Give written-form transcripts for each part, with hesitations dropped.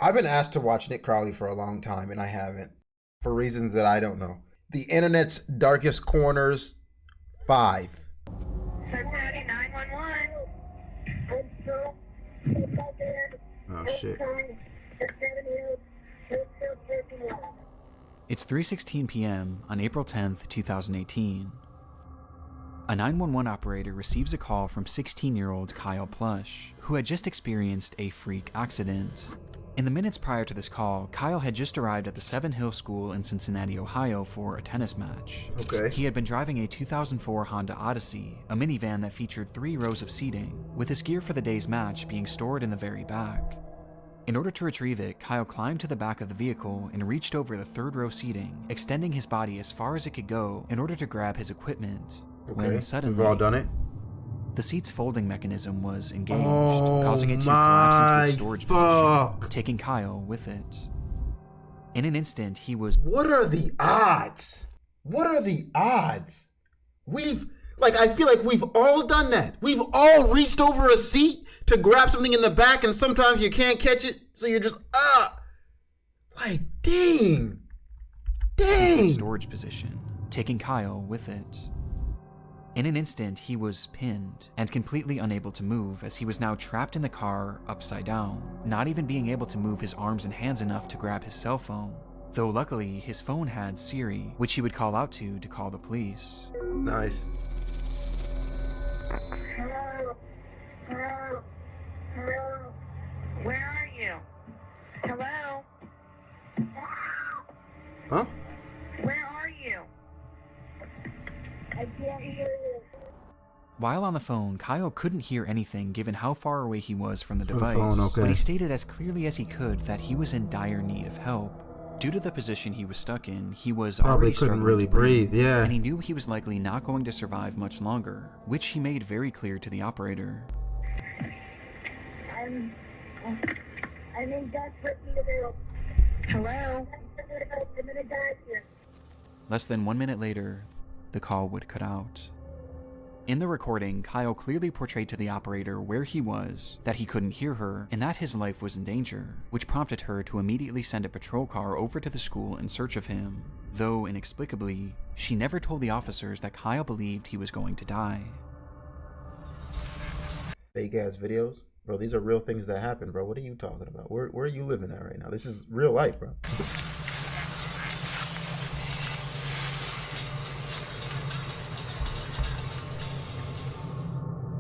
I've been asked to watch Nick Crowley for a long time, and I haven't, for reasons that I don't know. The Internet's Darkest Corners 5. Cincinnati 911. Oh, shit. It's 3:16 p.m. on April 10th, 2018. A 911 operator receives a call from 16-year-old Kyle Plush, who had just experienced a freak accident. In the minutes prior to this call, Kyle had just arrived at the Seven Hill School in Cincinnati, Ohio for a tennis match. Okay. He had been driving a 2004 Honda Odyssey, a minivan that featured 3 rows of seating, with his gear for the day's match being stored in the very back. In order to retrieve it, Kyle climbed to the back of the vehicle and reached over the 3rd row seating, extending his body as far as it could go in order to grab his equipment. Okay. When suddenly, We've all done it. the seat's folding mechanism was engaged, Oh, causing it to collapse into its storage position, taking Kyle with it. In an instant, he was... What are the odds? What are the odds? I feel like we've all done that. We've all reached over a seat to grab something in the back, and sometimes you can't catch it, so you're just, dang. storage position, taking Kyle with it. In an instant, he was pinned and completely unable to move, as he was now trapped in the car upside down, not even being able to move his arms and hands enough to grab his cell phone. Though luckily, his phone had Siri, which he would call out to call the police. Nice. Hello? Hello? Hello? Where are you? Hello? Huh? Where are you? I can't hear you. While on the phone, Kyle couldn't hear anything given how far away he was from the From the device, phone, okay. but he stated as clearly as he could that he was in dire need of help. Due to the position he was stuck in, he was Probably already couldn't struggling really to breathe, yeah. and he knew he was likely not going to survive much longer, which he made very clear to the operator. I'm in desperate need of help. Hello? I'm gonna die here. Less than 1 minute later, the call would cut out. In the recording, Kyle clearly portrayed to the operator where he was, that he couldn't hear her, and that his life was in danger, which prompted her to immediately send a patrol car over to the school in search of him. Though, inexplicably, she never told the officers that Kyle believed he was going to die. Fake ass videos? Bro, these are real things that happen, bro. What are you talking about? Where are you living at right now? This is real life, bro.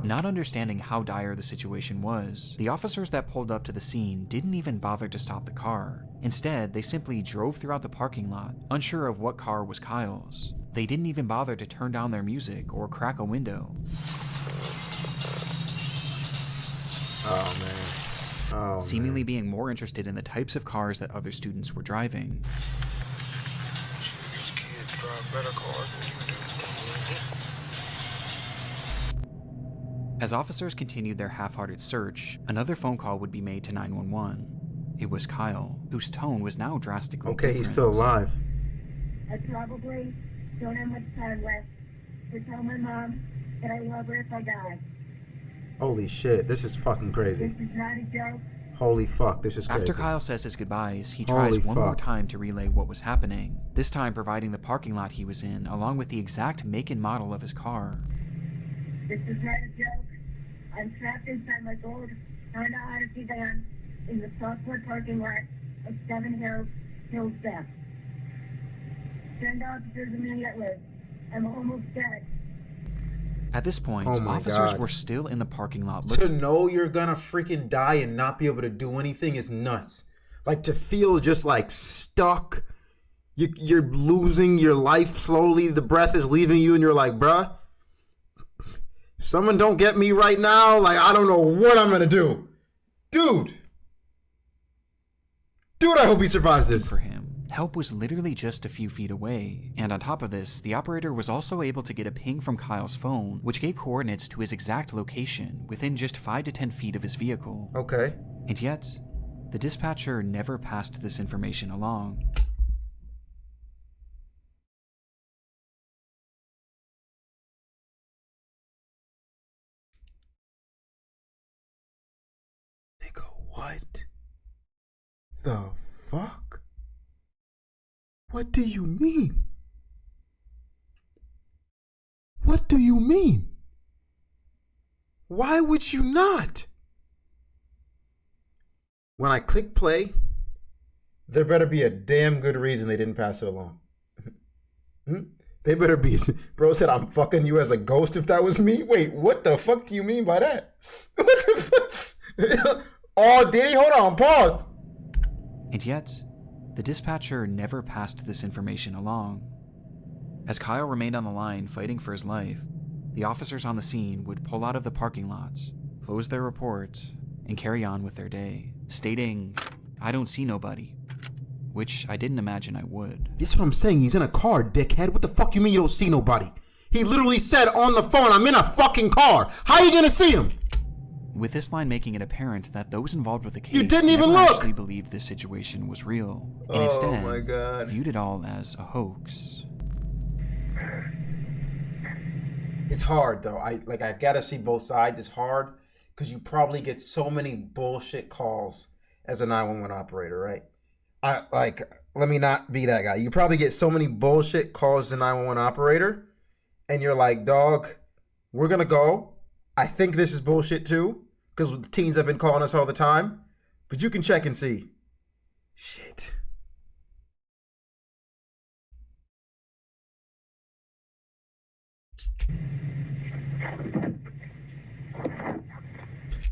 Not understanding how dire the situation was, the officers that pulled up to the scene didn't even bother to stop the car. Instead, they simply drove throughout the parking lot, unsure of what car was Kyle's. They didn't even bother to turn down their music or crack a window. Oh, man. Oh, seemingly being more interested in the types of cars that other students were driving. These kids drive better cars than you do. As officers continued their half-hearted search, another phone call would be made to 911. It was Kyle, whose tone was now drastically Okay, different. he's still alive. I probably don't have much time left to tell my mom that I love her if I die. Holy shit, this is fucking crazy. This is not a joke. Holy fuck, this is crazy. After Kyle says his goodbyes, he tries one more time to relay what was happening, this time providing the parking lot he was in, along with the exact make and model of his car. This is not a joke. I'm trapped inside my gold Honda Odyssey van in the software parking lot of Seven Hills Theft. Send officers immediately. I'm almost dead. At this point, Oh my officers God. were still in the parking lot To looking. know you're gonna freaking die and not be able to do anything is nuts. Like, to feel just like stuck. You're losing your life slowly. The breath is leaving you and you're like, bruh, someone don't get me right now. Like, I don't know what I'm gonna do. Dude, I hope he survives this. For him. Help was literally just a few feet away, and on top of this, the operator was also able to get a ping from Kyle's phone, which gave coordinates to his exact location within just 5 to 10 feet of his vehicle. Okay. And yet, the dispatcher never passed this information along. Nigga, what? the fuck? What do you mean? What do you mean? Why would you not? When I click play, there better be a damn good reason they didn't pass it along. They better be. Bro said, I'm fucking you as a ghost if that was me? Wait, what the fuck do you mean by that? What the fuck? Oh, did he? Hold on, pause. And yet, the dispatcher never passed this information along. As Kyle remained on the line fighting for his life, the officers on the scene would pull out of the parking lot, close their report, and carry on with their day, stating, "I don't see nobody," which I didn't imagine I would. This is what I'm saying. He's in a car, dickhead. What the fuck you mean you don't see nobody? He literally said on the phone, I'm in a fucking car. How are you gonna see him? With this line making it apparent that those involved with the case You didn't even never look! actually believed this situation was real, and Oh instead my God. viewed it all as a hoax. It's hard though. I gotta see both sides. It's hard because you probably get so many bullshit calls as a 911 operator, right? Let me not be that guy. You probably get so many bullshit calls as a 911 operator, and you're like, dog, we're gonna go. I think this is bullshit too, because the teens have been calling us all the time. But you can check and see. Shit.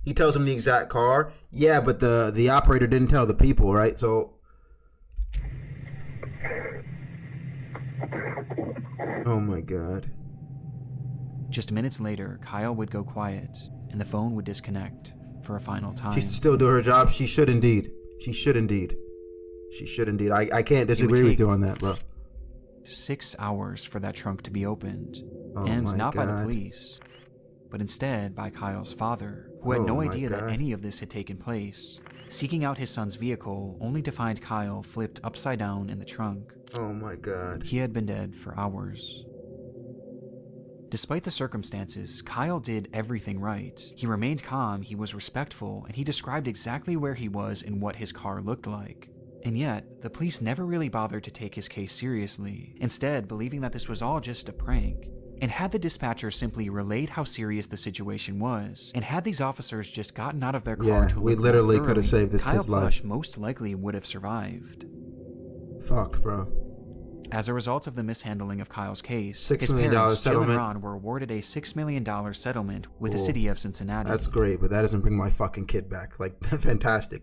He tells him the exact car. Yeah, but the operator didn't tell the people, right? So, oh my God. Just minutes later, Kyle would go quiet, and the phone would disconnect for a final time. She should still do her job. She should indeed. She should indeed. She should indeed. I can't disagree with you on that, bro. 6 hours for that trunk to be opened, Oh and my not by the God. police, but instead by Kyle's father, who had Oh no my idea that God. any of this had taken place, seeking out his son's vehicle only to find Kyle flipped upside down in the trunk. Oh my God. He had been dead for hours. Despite the circumstances, Kyle did everything right. He remained calm, he was respectful, and he described exactly where he was and what his car looked like. And yet, the police never really bothered to take his case seriously, instead believing that this was all just a prank. And had the dispatcher simply relayed how serious the situation was, and had these officers just gotten out of their car Yeah, to we look more literally could have thoroughly, saved this Kyle kid's life. Plush most likely would have survived. Fuck, bro. As a result of the mishandling of Kyle's case, $6 his million parents, Jill and settlement. Ron, were awarded a $6 million settlement with the Cool. city of Cincinnati. That's great, but that doesn't bring my fucking kid back. Like, fantastic.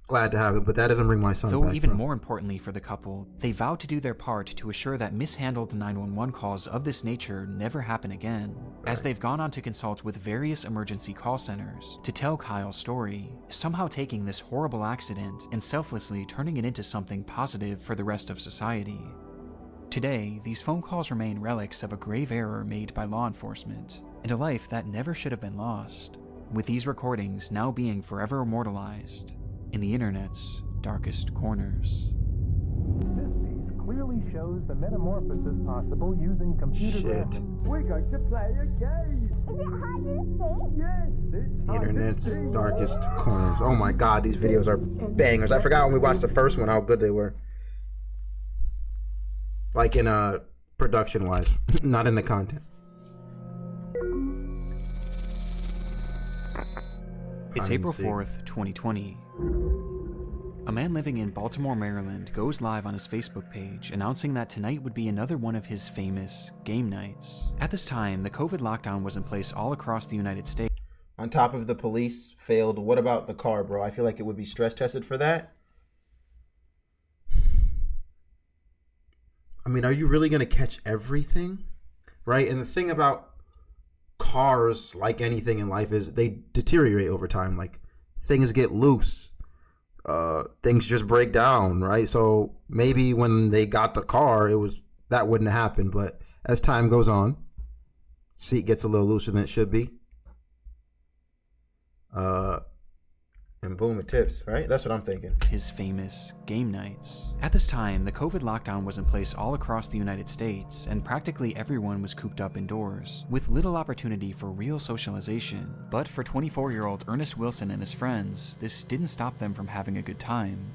Glad to have them, but that doesn't bring my son Though back. even bro. more importantly for the couple, they vowed to do their part to assure that mishandled 911 calls of this nature never happen again, as they've gone on to consult with various emergency call centers to tell Kyle's story, somehow taking this horrible accident and selflessly turning it into something positive for the rest of society. Today, these phone calls remain relics of a grave error made by law enforcement, and a life that never should have been lost, with these recordings now being forever immortalized in the internet's darkest corners. This piece clearly shows the metamorphosis possible using computer Shit. graphics. We're going to play a game. Is it hard to see? Yes, it's hard to Internet's see. darkest corners. Oh my God, these videos are bangers. I forgot when we watched the first one how good they were. Like in production wise, not in the content. It's Hide and April seek. 4th, 2020. A man living in Baltimore, Maryland goes live on his Facebook page announcing that tonight would be another one of his famous game nights. At this time, the COVID lockdown was in place all across the United States. On top of the police failed, what about the car, bro? I feel like it would be stress tested for that. I mean, are you really going to catch everything? Right? And the thing about cars, like anything in life, is they deteriorate over time. Like, things get loose. Things just break down, right? So maybe when they got the car, that wouldn't happen. But as time goes on, seat gets a little looser than it should be. And boom, it tips, right? That's what I'm thinking. His famous game nights. At this time, the COVID lockdown was in place all across the United States, and practically everyone was cooped up indoors, with little opportunity for real socialization. But for 24-year-old Ernest Wilson and his friends, this didn't stop them from having a good time.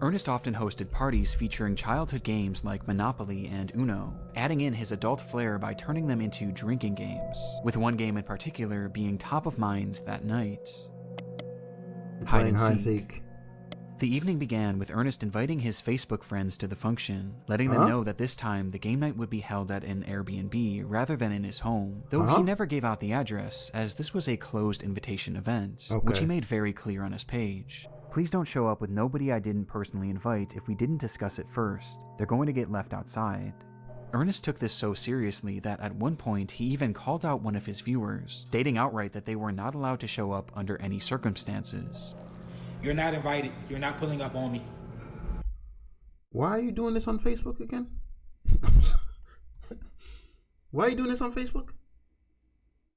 Ernest often hosted parties featuring childhood games like Monopoly and Uno, adding in his adult flair by turning them into drinking games, with one game in particular being top of mind that night. Hide and seek. The evening began with Ernest inviting his Facebook friends to the function, letting them know that this time the game night would be held at an Airbnb rather than in his home, though he never gave out the address, as this was a closed invitation event, which he made very clear on his page. Please don't show up with nobody I didn't personally invite if we didn't discuss it first. They're going to get left outside. Ernest took this so seriously that at one point he even called out one of his viewers, stating outright that they were not allowed to show up under any circumstances. You're not invited. You're not pulling up on me. Why are you doing this on Facebook again? Why are you doing this on Facebook?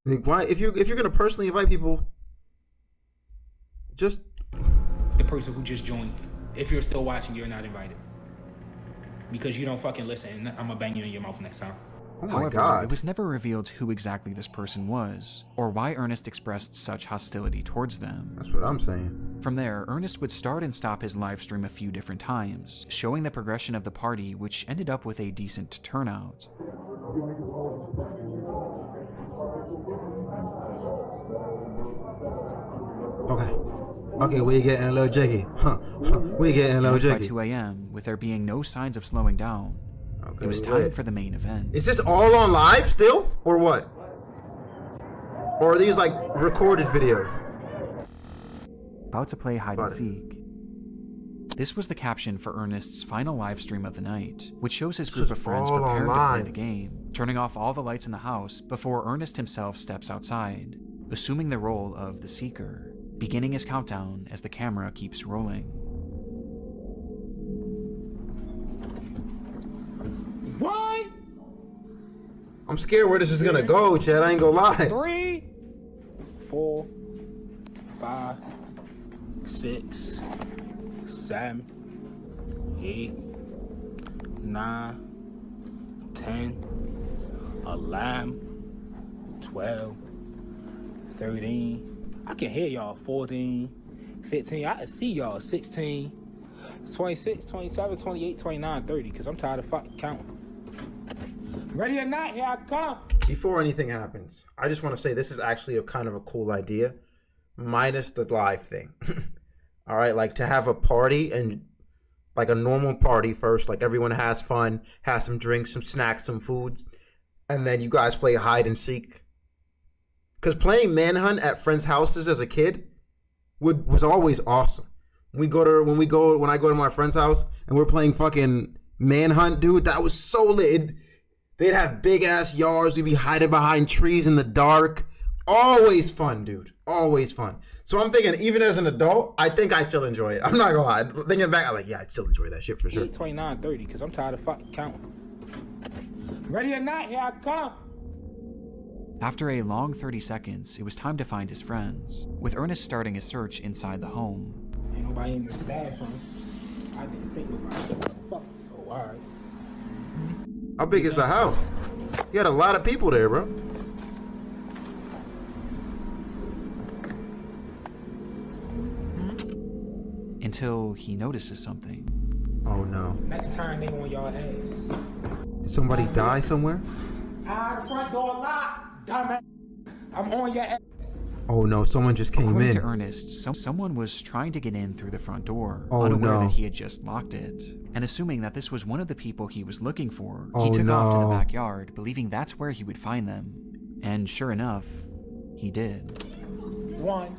Like, why, if you're gonna personally invite people, just The person who just joined. If you're still watching, you're not invited. Because you don't fucking listen, and I'm gonna bang you in your mouth next time. oh my However, god. it was never revealed who exactly this person was, or why Ernest expressed such hostility towards them. That's what I'm saying. From there, Ernest would start and stop his live stream a few different times, showing the progression of the party, which ended up with a decent turnout. Okay, we getting a little jiggy. We getting a little By jiggy. 2 a.m., with there being no signs of slowing down, Okay, it was time for the main event. Is this all on live still, or what? Or are these like recorded videos? About to play hide and seek. This was the caption for Ernest's final live stream of the night, which shows his group of friends all preparing to online. play the game, turning off all the lights in the house before Ernest himself steps outside, assuming the role of the Seeker, beginning his countdown as the camera keeps rolling. One, I'm scared where this is gonna go, Chad. I ain't gonna lie. 3, 4, 5, 6, 7, 8, 9, 10, 11, 12, 13. I can hear y'all. 14, 15. I can see y'all. 16, 26, 27, 28, 29, 30. Because I'm tired of fucking counting. Ready or not, here I come. Before anything happens, I just want to say this is actually a kind of a cool idea, minus the live thing. All right, like to have a party and like a normal party first, like everyone has fun, has some drinks, some snacks, some foods, and then you guys play hide and seek. Because playing manhunt at friends' houses as a kid was always awesome. When I go to my friend's house and we're playing fucking manhunt, dude, that was so lit. They'd have big ass yards. We'd be hiding behind trees in the dark. Always fun, dude. Always fun. So I'm thinking, even as an adult, I think I still enjoy it. I'm not gonna lie. Thinking back, I'm like, yeah, I'd still enjoy that shit for sure. 29, 30, because I'm tired of fucking counting. Ready or not, here I come. After a long 30 seconds, it was time to find his friends, with Ernest starting his search inside the home. Ain't nobody in this bathroom. I didn't think about it. Fuck. Oh, alright. How big is the house? You had a lot of people there, bro. Until he notices something. Oh no. Next time they on y'all ass. Did somebody die somewhere? Ah, the front door locked, dumbass. I'm on your ass. Oh no, someone just came According in. to Ernest, someone was trying to get in through the front door, Oh, unaware no. that he had just locked it. And assuming that this was one of the people he was looking for, Oh, he took off to the no. backyard, believing that's where he would find them. And sure enough, he did. 1,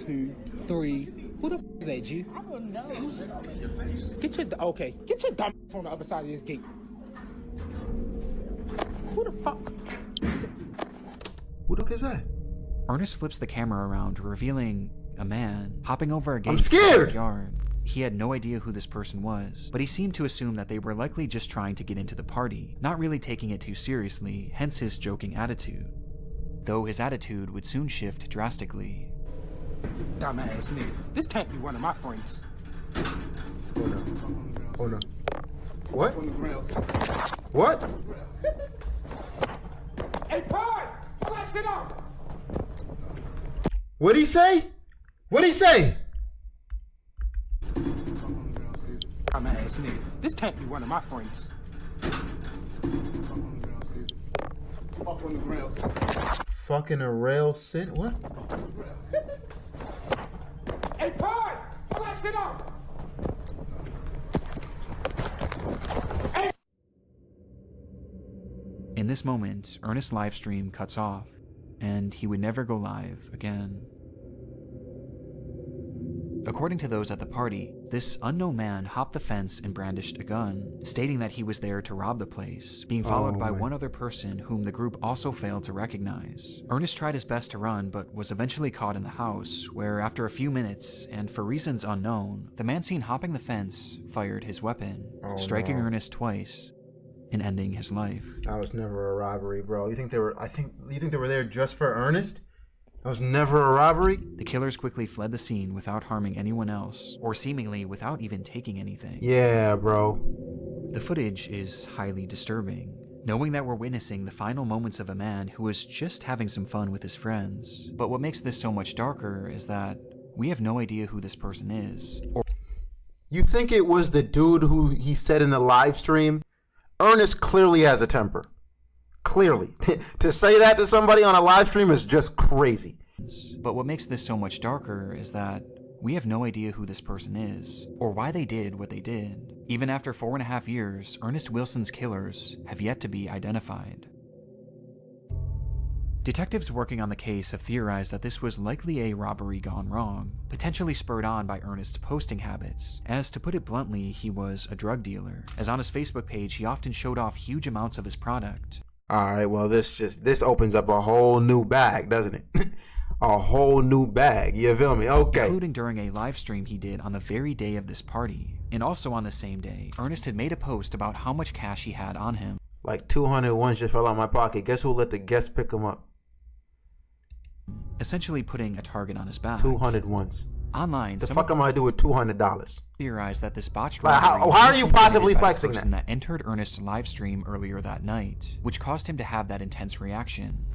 2, 3. Who the f is that, G? I don't know. Get your dumb ass on the other side of this gate. Who the fuck? Who the fuck is that? Ernest flips the camera around, revealing a man hopping over a gate I'm to the scared! backyard. He had no idea who this person was, but he seemed to assume that they were likely just trying to get into the party, not really taking it too seriously, hence his joking attitude. Though his attitude would soon shift drastically. Dumbass nigga. This can't be one of my friends. Oh no. What? What? Hey, Pride! Pull that shit up! What'd he say? What'd he say? I'm an ass nigga. This can't be one of my friends. Fuck on the ground. Fucking a rail sit? What? Hey, Pride! Come on, sit down! In this moment, Ernest's live stream cuts off, and he would never go live again. According to those at the party, this unknown man hopped the fence and brandished a gun, stating that he was there to rob the place, being followed by one other person whom the group also failed to recognize. Ernest tried his best to run, but was eventually caught in the house, where after a few minutes, and for reasons unknown, the man seen hopping the fence fired his weapon, striking Ernest twice and ending his life. That was never a robbery, bro. You think they were there just for Ernest? That was never a robbery? The killers quickly fled the scene without harming anyone else, or seemingly without even taking anything. Yeah, bro. The footage is highly disturbing, knowing that we're witnessing the final moments of a man who was just having some fun with his friends. But what makes this so much darker is that we have no idea who this person is. You think it was the dude who he said in the live stream? Ernest clearly has a temper. Clearly. To say that to somebody on a live stream is just crazy. But what makes this so much darker is that we have no idea who this person is, or why they did what they did. Even after 4.5 years, Ernest Wilson's killers have yet to be identified. Detectives working on the case have theorized that this was likely a robbery gone wrong, potentially spurred on by Ernest's posting habits, as to put it bluntly, he was a drug dealer, as on his Facebook page he often showed off huge amounts of his product. Alright, well this opens up a whole new bag, doesn't it? A whole new bag, you feel me? Okay. Including during a live stream he did on the very day of this party. And also on the same day, Ernest had made a post about how much cash he had on him. Like 200 ones just fell out my pocket. Guess who let the guests pick them up? Essentially putting a target on his back. 200 ones. Online, the fuck am I do with $200? Theorized that this botched how are you possibly flexing that? That entered Ernest's live stream earlier that night, which caused him to have that intense reaction.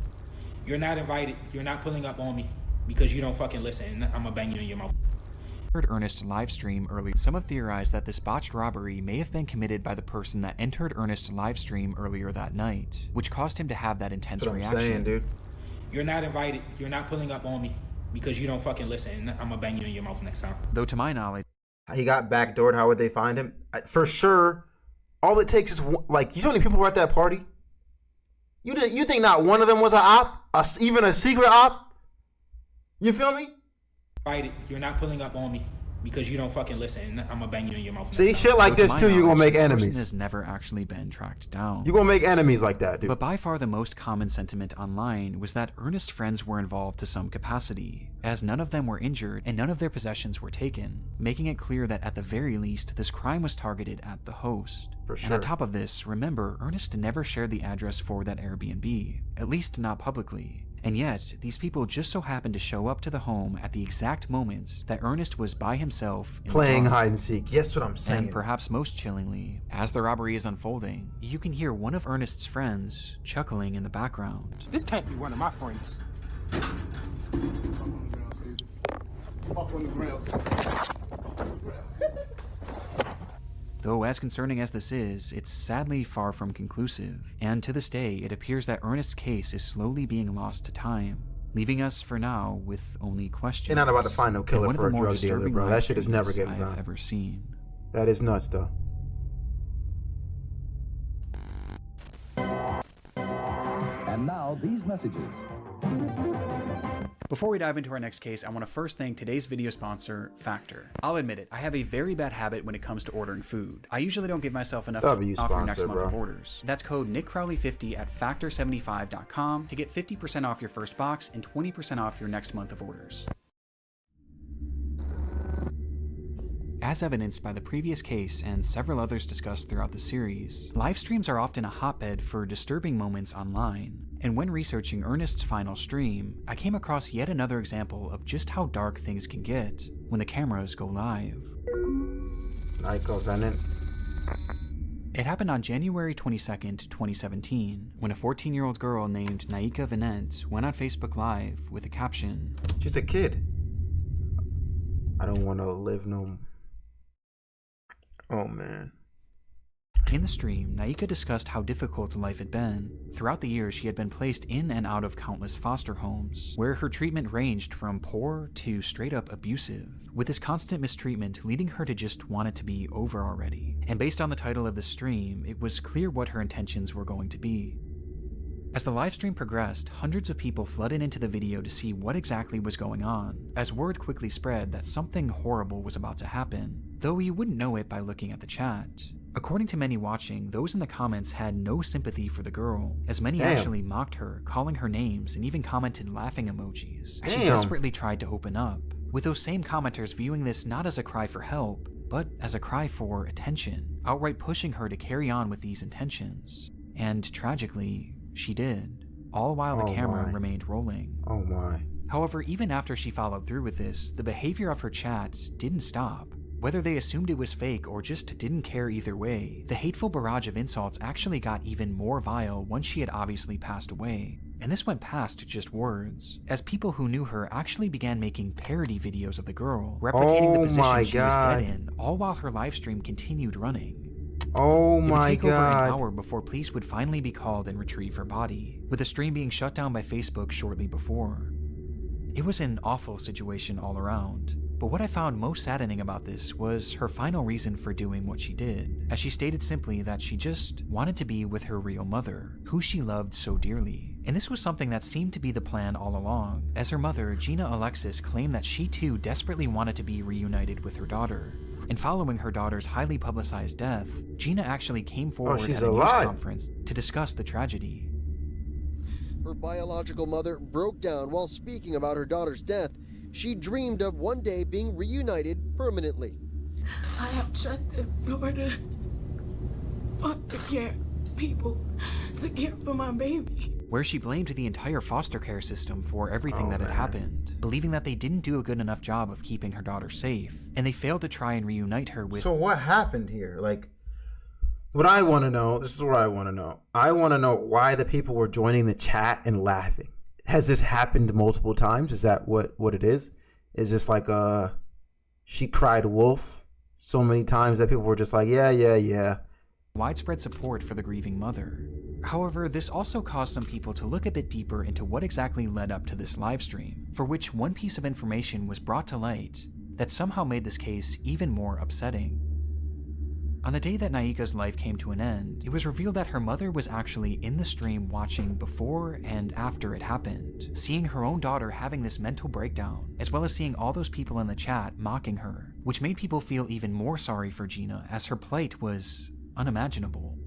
You're not invited. You're not pulling up on me because you don't fucking listen. And I'm gonna bang you in your mouth. Ernest's live stream earlier. Some have theorized that this botched robbery may have been committed by the person that entered Ernest's live stream earlier that night, which caused him to have that intense reaction. I'm saying, dude. You're not invited. You're not pulling up on me because you don't fucking listen. And I'm gonna bang you in your mouth next time. Though to my knowledge, he got backdoored. How would they find him? For sure, all it takes is like, you know how many people were at that party? You think not one of them was an op? Even a secret op? You feel me? You're not pulling up on me because you don't fucking listen. And I'm gonna bang you in your mouth. See, shit like this too, you're gonna make enemies. This person has never actually been tracked down. You're gonna make enemies like that, dude. But by far the most common sentiment online was that Ernest's friends were involved to some capacity, as none of them were injured and none of their possessions were taken, making it clear that at the very least, this crime was targeted at the host. For sure. And on top of this, remember, Ernest never shared the address for that Airbnb, at least not publicly. And yet, these people just so happened to show up to the home at the exact moments that Ernest was by himself playing hide and seek. Yes, what I'm saying. And perhaps most chillingly, as the robbery is unfolding, you can hear one of Ernest's friends chuckling in the background. This can't be one of my friends. Fuck on the ground. Though as concerning as this is, it's sadly far from conclusive, and to this day it appears that Ernest's case is slowly being lost to time, leaving us for now with only questions. You're not about to find no killer for a drug dealer, disturbing bro. That shit is never live getting I've found. ever seen. That is nuts, though. And now these messages. Before we dive into our next case, I want to first thank today's video sponsor, Factor. I'll admit it, I have a very bad habit when it comes to ordering food. I usually don't give myself enough time off your next month of orders. That's code NickCrowley50 at factor75.com to get 50% off your first box and 20% off your next month of orders. As evidenced by the previous case and several others discussed throughout the series, live streams are often a hotbed for disturbing moments online. And when researching Ernest's final stream, I came across yet another example of just how dark things can get when the cameras go live. Naika Venant. It happened on January 22nd, 2017, when a 14-year-old girl named Naika Venant went on Facebook Live with a caption. She's a kid. I don't want to live no... Oh, man. In the stream, Naika discussed how difficult life had been. Throughout the years, she had been placed in and out of countless foster homes, where her treatment ranged from poor to straight up abusive, with this constant mistreatment leading her to just want it to be over already. And based on the title of the stream, it was clear what her intentions were going to be. As the livestream progressed, hundreds of people flooded into the video to see what exactly was going on, as word quickly spread that something horrible was about to happen, though you wouldn't know it by looking at the chat. According to many watching, those in the comments had no sympathy for the girl, as many actually mocked her, calling her names, and even commented laughing emojis, as she desperately tried to open up, with those same commenters viewing this not as a cry for help, but as a cry for attention, outright pushing her to carry on with these intentions. And tragically, she did, all while the camera remained rolling. Oh my. However, even after she followed through with this, the behavior of her chats didn't stop. Whether they assumed it was fake or just didn't care either way, the hateful barrage of insults actually got even more vile once she had obviously passed away. And this went past just words, as people who knew her actually began making parody videos of the girl, replicating the position she was dead in, all while her livestream continued running. Oh my God. It would take over an God. hour before police would finally be called and retrieve her body, with the stream being shut down by Facebook shortly before. It was an awful situation all around, but what I found most saddening about this was her final reason for doing what she did, as she stated simply that she just wanted to be with her real mother, who she loved so dearly. And this was something that seemed to be the plan all along, as her mother, Gina Alexis, claimed that she too desperately wanted to be reunited with her daughter. And following her daughter's highly publicized death, Gina actually came forward at a news conference to discuss the tragedy. Her biological mother broke down while speaking about her daughter's death. She dreamed of one day being reunited permanently. I have trusted Florida foster care people to care for my baby. Where she blamed the entire foster care system for everything that had happened, believing that they didn't do a good enough job of keeping her daughter safe, and they failed to try and reunite her with... So what happened here? Like, what I want to know, this is what I want to know. I want to know why the people were joining the chat and laughing. Has this happened multiple times? Is that what it is? Is this like she cried wolf so many times that people were just like, yeah. Widespread support for the grieving mother. However, this also caused some people to look a bit deeper into what exactly led up to this livestream, for which one piece of information was brought to light that somehow made this case even more upsetting. On the day that Naika's life came to an end, it was revealed that her mother was actually in the stream watching before and after it happened, seeing her own daughter having this mental breakdown, as well as seeing all those people in the chat mocking her, which made people feel even more sorry for Gina, as her plight was unimaginable.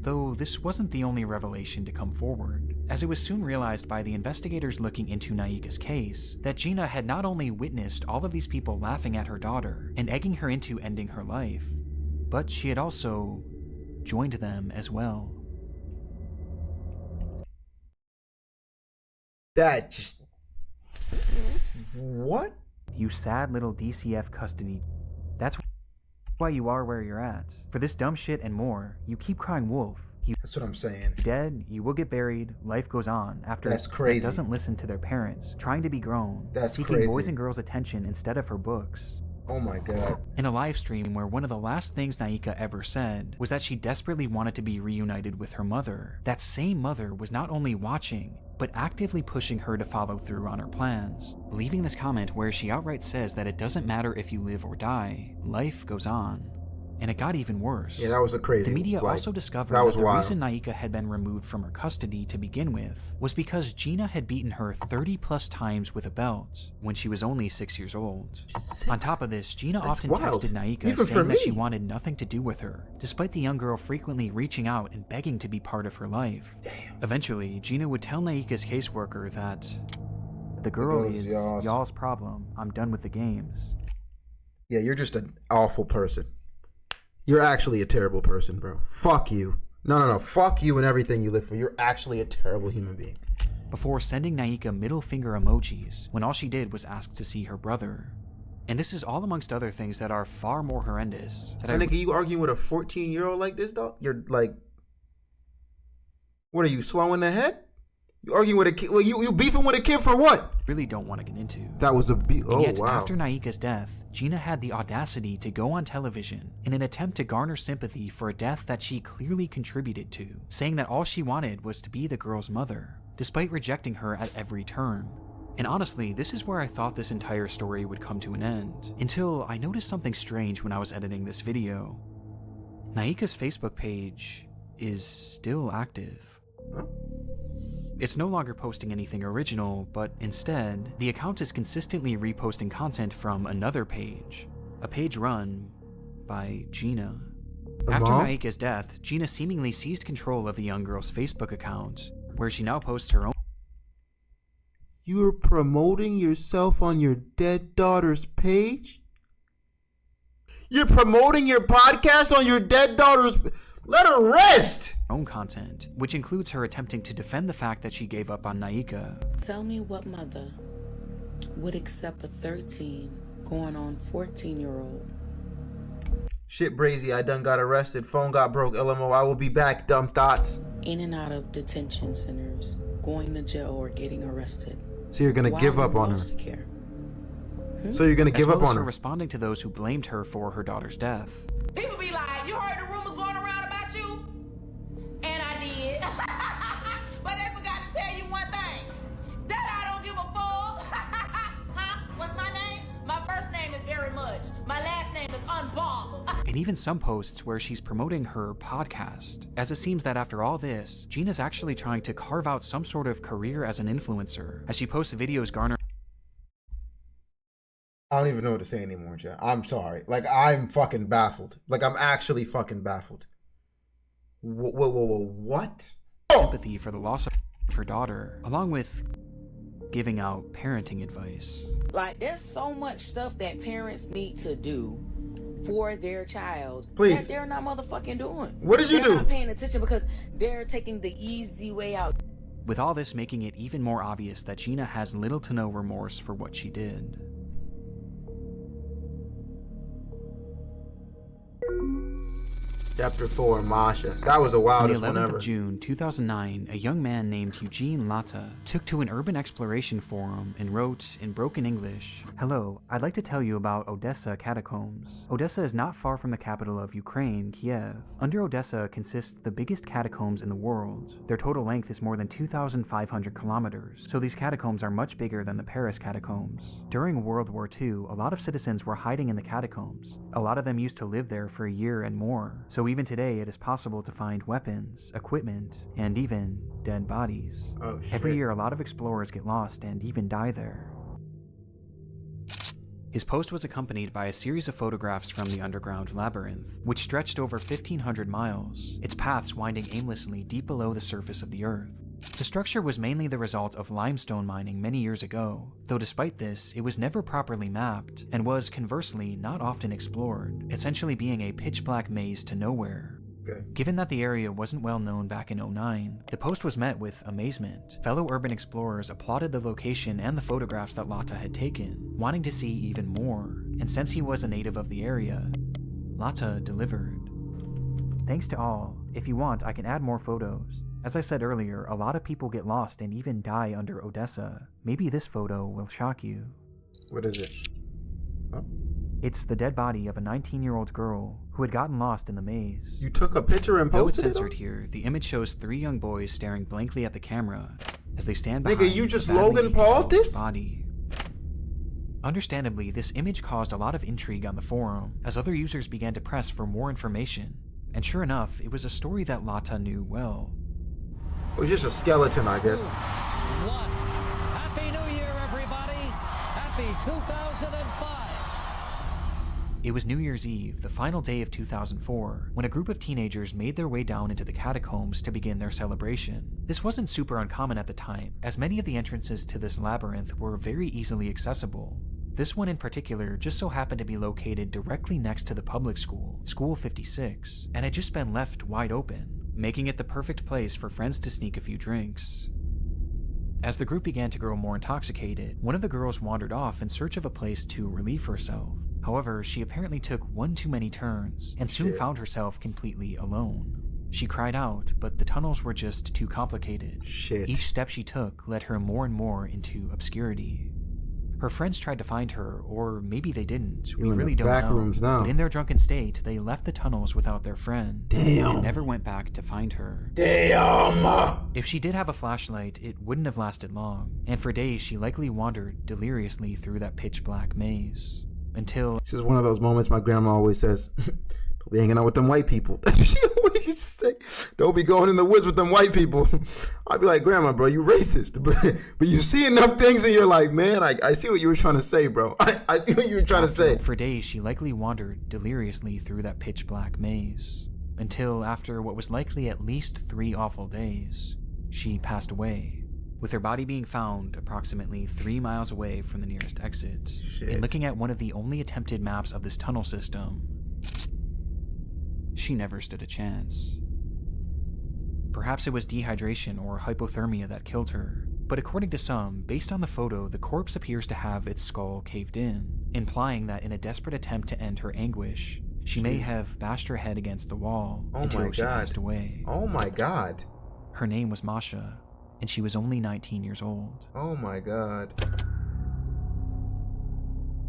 Though this wasn't the only revelation to come forward, as it was soon realized by the investigators looking into Naika's case that Gina had not only witnessed all of these people laughing at her daughter and egging her into ending her life, but she had also joined them as well. That just... What? You sad little DCF custody. That's why you are where you're at. For this dumb shit and more, you keep crying wolf. That's what I'm saying. Dead, you will get buried, life goes on after That's crazy. It doesn't listen to their parents, trying to be grown, That's seeking crazy. boys and girls' attention instead of her books. Oh my God. In a live stream where one of the last things Naika ever said was that she desperately wanted to be reunited with her mother, that same mother was not only watching, but actively pushing her to follow through on her plans, leaving this comment where she outright says that it doesn't matter if you live or die, life goes on. And it got even worse. Yeah, that was a crazy... The media like, also discovered that that was the wild. reason Naika had been removed from her custody to begin with was because Gina had beaten her 30 plus times with a belt when she was only 6 years old. On top of this, Gina often wild. texted Naika Even for saying that she me. wanted nothing to do with her, despite the young girl frequently reaching out and begging to be part of her life. Damn. Eventually, Gina would tell Naika's caseworker that the girl girl's is y'all's. y'all's problem. I'm done with the games. Yeah, you're just an awful person. You're actually a terrible person, bro. Fuck you. No. Fuck you and everything you live for. You're actually a terrible human being. Before sending Naika middle finger emojis when all she did was ask to see her brother. And this is all amongst other things that are far more horrendous. That Nigga, you arguing with a 14-year-old like this, dog? You're like... What are you, slow in the head? You arguing with a kid? Well, you beefing with a kid for what? Really don't want to get into. That was a beef. Oh, yet, wow. after Naika's death, Gina had the audacity to go on television in an attempt to garner sympathy for a death that she clearly contributed to, saying that all she wanted was to be the girl's mother, despite rejecting her at every turn. And honestly, this is where I thought this entire story would come to an end, until I noticed something strange when I was editing this video. Naika's Facebook page is still active. Huh? It's no longer posting anything original, but instead, the account is consistently reposting content from another page, a page run by Gina. After Naika's death, Gina seemingly seized control of the young girl's Facebook account, where she now posts her own. You're promoting yourself on your dead daughter's page? You're promoting your podcast on your dead daughter's... Let her rest! Own content, which includes her attempting to defend the fact that she gave up on Naika. Tell me what mother would accept a 13 going on 14-year-old. Shit, Brazy, I done got arrested. Phone got broke. LMO, I will be back. Dumb thoughts. In and out of detention centers, going to jail or getting arrested. So you're gonna give up on her. So you're gonna give up on her. Responding to those who blamed her for her daughter's death. People be like, you heard the rumors going around about you? And I did. But they forgot to tell you one thing. That I don't give a fuck. What's my name? My first name is Very Much. My last name is Unball. And even some posts where she's promoting her podcast, as it seems that after all this, Gina's actually trying to carve out some sort of career as an influencer, as she posts videos garner. I don't even know what to say anymore, chat. I'm sorry. Like, I'm fucking baffled. Like, I'm actually fucking baffled. What? Sympathy for the loss of her daughter, along with giving out parenting advice. Like, there's so much stuff that parents need to do for their child Please. that they're not motherfucking doing. What did you do? They're not paying attention because they're taking the easy way out. With all this making it even more obvious that Gina has little to no remorse for what she did. Chapter 4, Masha. That was the wildest one On the 11th ever. of June 2009, a young man named Eugene Latta took to an urban exploration forum and wrote in broken English, "Hello, I'd like to tell you about Odessa catacombs. Odessa is not far from the capital of Ukraine, Kiev. Under Odessa consists the biggest catacombs in the world. Their total length is more than 2,500 kilometers, so these catacombs are much bigger than the Paris catacombs. During World War II, a lot of citizens were hiding in the catacombs. A lot of them used to live there for a year and more, so even today it is possible to find weapons, equipment, and even dead bodies. Oh, shit. Every year a lot of explorers get lost and even die there." His post was accompanied by a series of photographs from the underground labyrinth, which stretched over 1,500 miles, its paths winding aimlessly deep below the surface of the earth. The structure was mainly the result of limestone mining many years ago, though despite this, it was never properly mapped, and was, conversely, not often explored, essentially being a pitch-black maze to nowhere. Okay. Given that the area wasn't well known back in '09, the post was met with amazement. Fellow urban explorers applauded the location and the photographs that Latta had taken, wanting to see even more, and since he was a native of the area, Latta delivered. "Thanks to all. If you want, I can add more photos. As I said earlier, a lot of people get lost and even die under Odessa. Maybe this photo will shock you." What is it? Huh? It's the dead body of a 19-year-old girl who had gotten lost in the maze. You took a picture and Though it's posted it? censored here, the image shows 3 young boys staring blankly at the camera as they stand behind Nigga, you just the badly Logan Paul'd decomposed this? body. Understandably, this image caused a lot of intrigue on the forum as other users began to press for more information. And sure enough, it was a story that Latta knew well. It was just a skeleton, I guess. Happy New Year, everybody! Happy 2005! It was New Year's Eve, the final day of 2004, when a group of teenagers made their way down into the catacombs to begin their celebration. This wasn't super uncommon at the time, as many of the entrances to this labyrinth were very easily accessible. This one in particular just so happened to be located directly next to the public school, School 56, and had just been left wide open, making it the perfect place for friends to sneak a few drinks. As the group began to grow more intoxicated, one of the girls wandered off in search of a place to relieve herself. However, she apparently took one too many turns and soon found herself completely alone. She cried out, but the tunnels were just too complicated. Shit. Each step she took led her more and more into obscurity. Her friends tried to find her, or maybe they didn't. We really don't know. Rooms now. But in their drunken state, they left the tunnels without their friend. Damn. And never went back to find her. Damn. If she did have a flashlight, it wouldn't have lasted long. And for days, she likely wandered deliriously through that pitch black maze. Until... This is one of those moments my grandma always says, don't be hanging out with them white people. That's what she always used to say. Don't be going in the woods with them white people. I'd be like, Grandma, bro, you racist. But you see enough things and you're like, man, I see what you were trying to say, bro. I see what you were trying to say. For days, she likely wandered deliriously through that pitch black maze. Until after what was likely at least 3 awful days, she passed away, with her body being found approximately 3 miles away from the nearest exit. Shit. And looking at one of the only attempted maps of this tunnel system, she never stood a chance. Perhaps it was dehydration or hypothermia that killed her, but according to some, based on the photo, the corpse appears to have its skull caved in, implying that in a desperate attempt to end her anguish, she may have bashed her head against the wall until she passed away. Oh my God. Her name was Masha, and she was only 19 years old. Oh my God.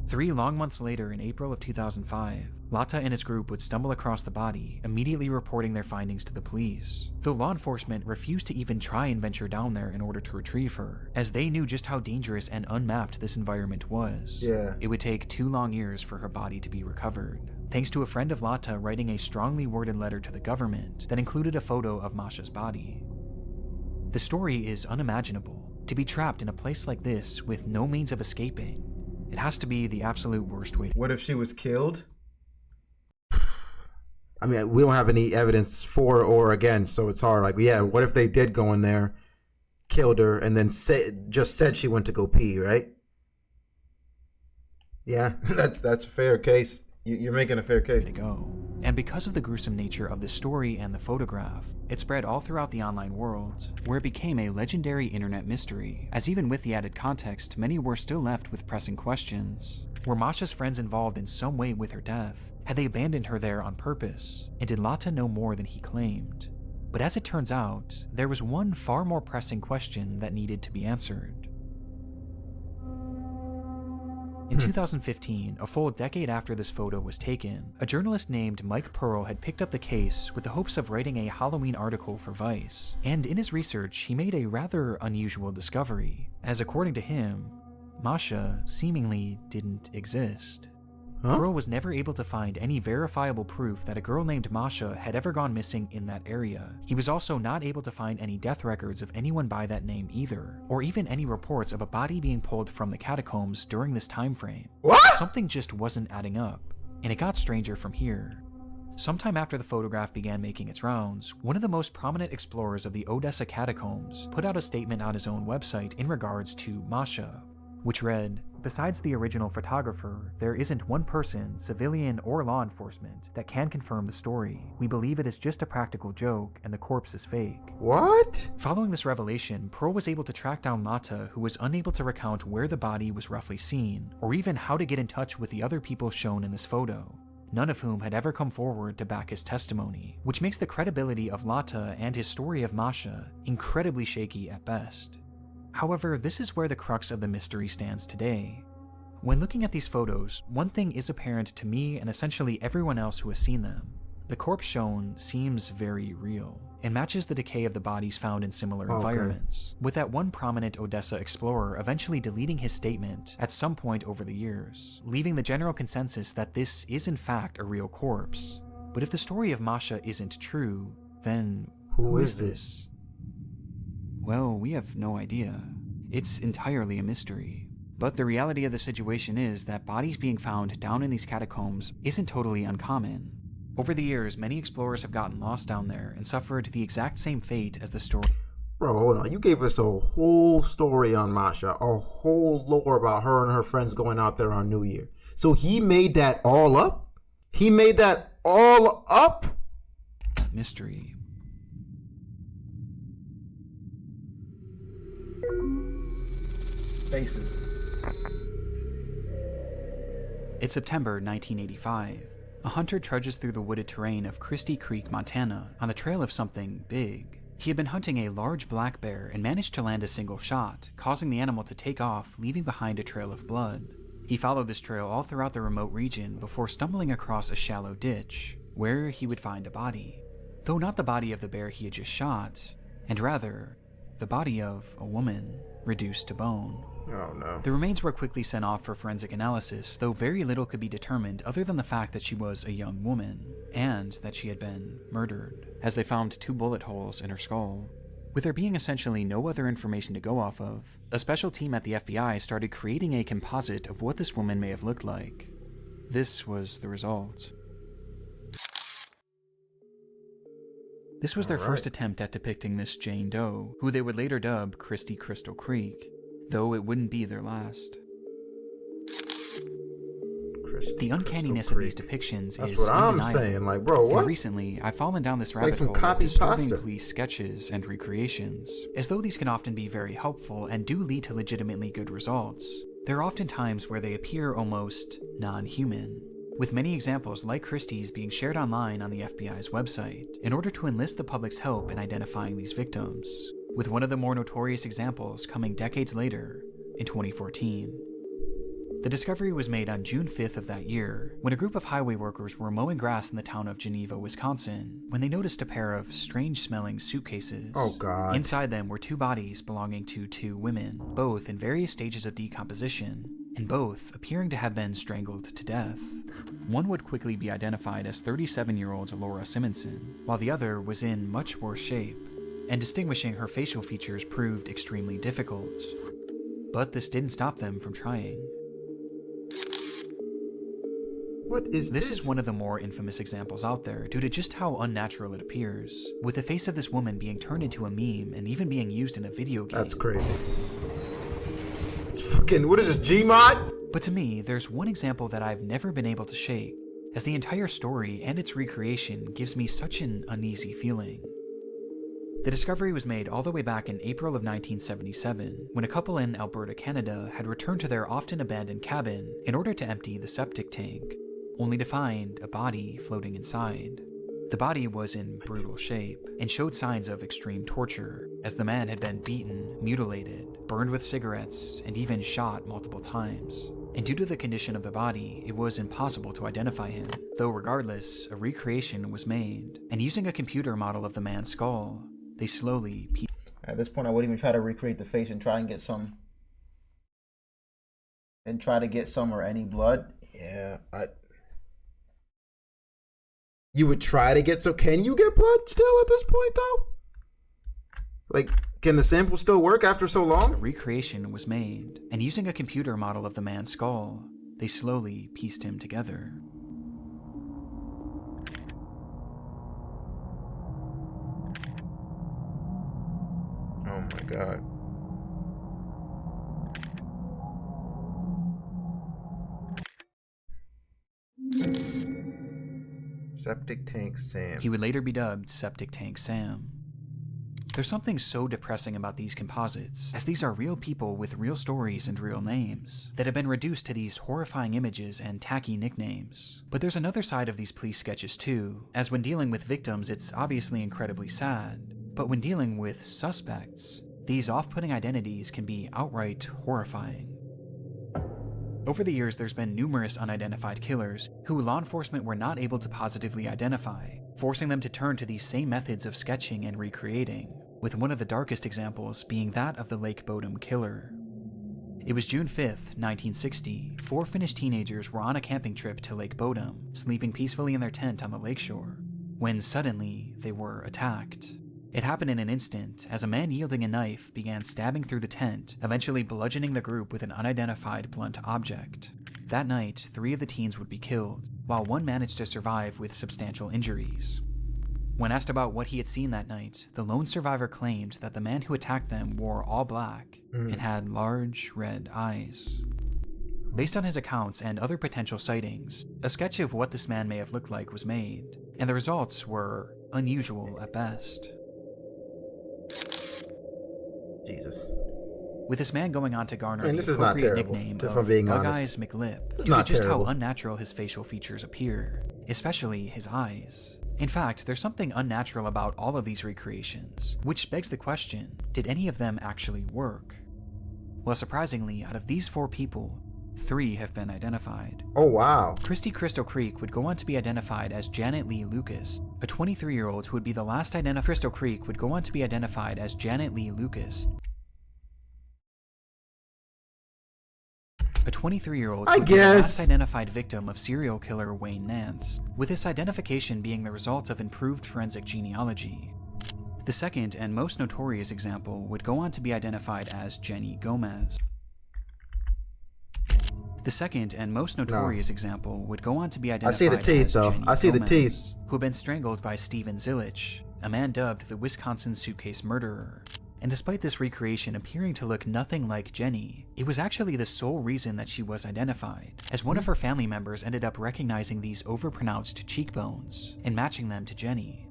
3 long months later, in April of 2005, Lata and his group would stumble across the body, immediately reporting their findings to the police, though law enforcement refused to even try and venture down there in order to retrieve her, as they knew just how dangerous and unmapped this environment was. Yeah. It would take 2 long years for her body to be recovered, thanks to a friend of Lata writing a strongly worded letter to the government that included a photo of Masha's body. The story is unimaginable. To be trapped in a place like this with no means of escaping, it has to be the absolute worst way. What if she was killed? I mean, we don't have any evidence for or against, so it's hard. Like, yeah, what if they did go in there, killed her, and then just said she went to go pee, right? Yeah, that's a fair case. You're making a fair case. To go. And because of the gruesome nature of the story and the photograph, it spread all throughout the online world, where it became a legendary internet mystery, as even with the added context, many were still left with pressing questions. Were Masha's friends involved in some way with her death? Had they abandoned her there on purpose? And did Lata know more than he claimed? But as it turns out, there was one far more pressing question that needed to be answered. In 2015, a full decade after this photo was taken, a journalist named Mike Pearl had picked up the case with the hopes of writing a Halloween article for Vice. And in his research, he made a rather unusual discovery, as according to him, Masha seemingly didn't exist. Pearl was never able to find any verifiable proof that a girl named Masha had ever gone missing in that area. He was also not able to find any death records of anyone by that name either, or even any reports of a body being pulled from the catacombs during this time frame. What? Something just wasn't adding up, and it got stranger from here. Sometime after the photograph began making its rounds, one of the most prominent explorers of the Odessa catacombs put out a statement on his own website in regards to Masha, which read, "Besides the original photographer, there isn't one person, civilian or law enforcement, that can confirm the story. We believe it is just a practical joke and the corpse is fake." What? Following this revelation, Pearl was able to track down Lata, who was unable to recount where the body was roughly seen, or even how to get in touch with the other people shown in this photo, none of whom had ever come forward to back his testimony, which makes the credibility of Lata and his story of Masha incredibly shaky at best. However, this is where the crux of the mystery stands today. When looking at these photos, one thing is apparent to me and essentially everyone else who has seen them. The corpse shown seems very real, and matches the decay of the bodies found in similar environments, with that one prominent Odessa explorer eventually deleting his statement at some point over the years, leaving the general consensus that this is in fact a real corpse. But if the story of Masha isn't true, then who is this? Well, we have no idea. It's entirely a mystery. But the reality of the situation is that bodies being found down in these catacombs isn't totally uncommon. Over the years, many explorers have gotten lost down there and suffered the exact same fate as the story. Bro, hold on. You gave us a whole story on Masha, a whole lore about her and her friends going out there on New Year. So he made that all up? He made that all up? Mystery. Faces. It's September 1985. A hunter trudges through the wooded terrain of Christie Creek, Montana, on the trail of something big. He had been hunting a large black bear and managed to land a single shot, causing the animal to take off, leaving behind a trail of blood. He followed this trail all throughout the remote region before stumbling across a shallow ditch, where he would find a body. Though not the body of the bear he had just shot, and rather, the body of a woman, reduced to bone. Oh no. The remains were quickly sent off for forensic analysis, though very little could be determined other than the fact that she was a young woman, and that she had been murdered, as they found 2 bullet holes in her skull. With there being essentially no other information to go off of, a special team at the FBI started creating a composite of what this woman may have looked like. This was the result. This was their first attempt at depicting Miss Jane Doe, who they would later dub Christie Crystal Creek, though it wouldn't be their last. The uncanniness of these depictions That's is what I'm undeniable. saying. Like, bro, what? And recently, I've fallen down this rabbit some hole of copy disturbing pasta. police sketches and recreations. As though these can often be very helpful and do lead to legitimately good results, there are often times where they appear almost non-human, with many examples like Christie's being shared online on the FBI's website in order to enlist the public's help in identifying these victims, with one of the more notorious examples coming decades later, in 2014. The discovery was made on June 5th of that year, when a group of highway workers were mowing grass in the town of Geneva, Wisconsin, when they noticed a pair of strange-smelling suitcases. Oh God. Inside them were 2 bodies belonging to 2 women, both in various stages of decomposition, and both appearing to have been strangled to death. One would quickly be identified as 37-year-old Laura Simonson, while the other was in much worse shape, and distinguishing her facial features proved extremely difficult. But this didn't stop them from trying. What is this? This is one of the more infamous examples out there due to just how unnatural it appears, with the face of this woman being turned into a meme and even being used in a video game. That's crazy. It's fucking, what is this, Gmod? But to me, there's one example that I've never been able to shake, as the entire story and its recreation gives me such an uneasy feeling. The discovery was made all the way back in April of 1977, when a couple in Alberta, Canada had returned to their often abandoned cabin in order to empty the septic tank, only to find a body floating inside. The body was in brutal shape and showed signs of extreme torture, as the man had been beaten, mutilated, burned with cigarettes, and even shot multiple times. And due to the condition of the body, it was impossible to identify him, though regardless, a recreation was made, and using a computer model of the man's skull, they slowly At this point, I wouldn't even try to recreate the face and try and get some. And try to get some or any blood. Yeah, you would try to get, so can you get blood still at this point though? Like, can the sample still work after so long? A recreation was made, and using a computer model of the man's skull, they slowly pieced him together. Oh my God. Septic Tank Sam. He would later be dubbed Septic Tank Sam. There's something so depressing about these composites, as these are real people with real stories and real names, that have been reduced to these horrifying images and tacky nicknames. But there's another side of these police sketches too, as when dealing with victims it's obviously incredibly sad, but when dealing with suspects, these off-putting identities can be outright horrifying. Over the years, there's been numerous unidentified killers who law enforcement were not able to positively identify, forcing them to turn to these same methods of sketching and recreating, with one of the darkest examples being that of the Lake Bodom killer. It was June 5th, 1960. 4 Finnish teenagers were on a camping trip to Lake Bodom, sleeping peacefully in their tent on the lakeshore, when suddenly they were attacked. It happened in an instant, as a man yielding a knife began stabbing through the tent, eventually bludgeoning the group with an unidentified blunt object. That night, 3 of the teens would be killed, while 1 managed to survive with substantial injuries. When asked about what he had seen that night, the lone survivor claimed that the man who attacked them wore all black and had large red eyes. Based on his accounts and other potential sightings, a sketch of what this man may have looked like was made, and the results were unusual at best. Jesus. with this man going on to garner Man, the this is not appropriate terrible, nickname if of I'm being Bug honest. Eyes McLip, It's due not to just terrible. how unnatural his facial features appear, especially his eyes. In fact, there's something unnatural about all of these recreations, which begs the question, did any of them actually work? Well, surprisingly, out of these 4 people, 3 have been identified. Oh, wow. Christy Crystal Creek would go on to be identified as Janet Lee Lucas, a 23-year-old who would be the last identified. Crystal Creek would go on to be identified as Janet Lee Lucas, a 23-year-old who would be the last identified victim of serial killer Wayne Nance, with this identification being the result of improved forensic genealogy. The second and most notorious example would go on to be identified as Jenny Gomez. The second and most notorious example would go on to be identified I see the teeth, as though. Jenny I see the Gomez, teeth. who had been strangled by Steven Zilich, a man dubbed the Wisconsin Suitcase Murderer. And despite this recreation appearing to look nothing like Jenny, it was actually the sole reason that she was identified, as one of her family members ended up recognizing these overpronounced cheekbones and matching them to Jenny.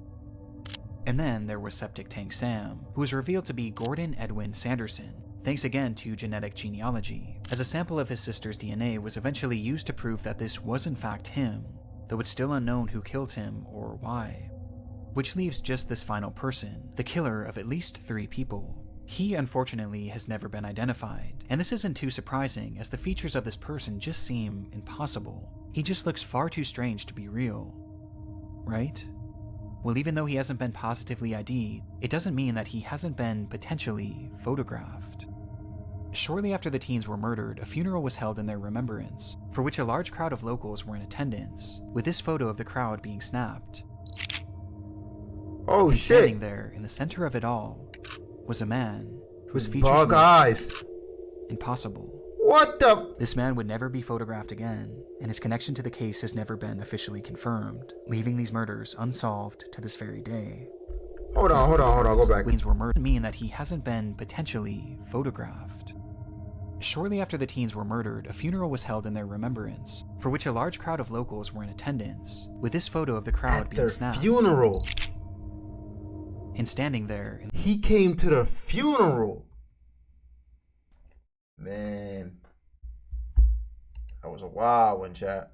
And then there was Septic Tank Sam, who was revealed to be Gordon Edwin Sanderson, thanks again to genetic genealogy, as a sample of his sister's DNA was eventually used to prove that this was in fact him, though it's still unknown who killed him or why. Which leaves just this final person, the killer of at least 3 people. He, unfortunately, has never been identified, and this isn't too surprising as the features of this person just seem impossible. He just looks far too strange to be real. Right? Well, even though he hasn't been positively ID'd, it doesn't mean that he hasn't been potentially photographed. Shortly after the teens were murdered, a funeral was held in their remembrance, for which a large crowd of locals were in attendance, with this photo of the crowd being snapped. Oh, and shit. Standing there in the center of it all was a man whose features Bug looked eyes. impossible. What the? This man would never be photographed again, and his connection to the case has never been officially confirmed, leaving these murders unsolved to this very day. Hold on, go back. Teens were murdered mean that he hasn't been potentially photographed. Shortly after the teens were murdered, a funeral was held in their remembrance, for which a large crowd of locals were in attendance, with this photo of the crowd being Their snapped. funeral. And standing there. He came to the funeral. Man. That was a wild one, chat.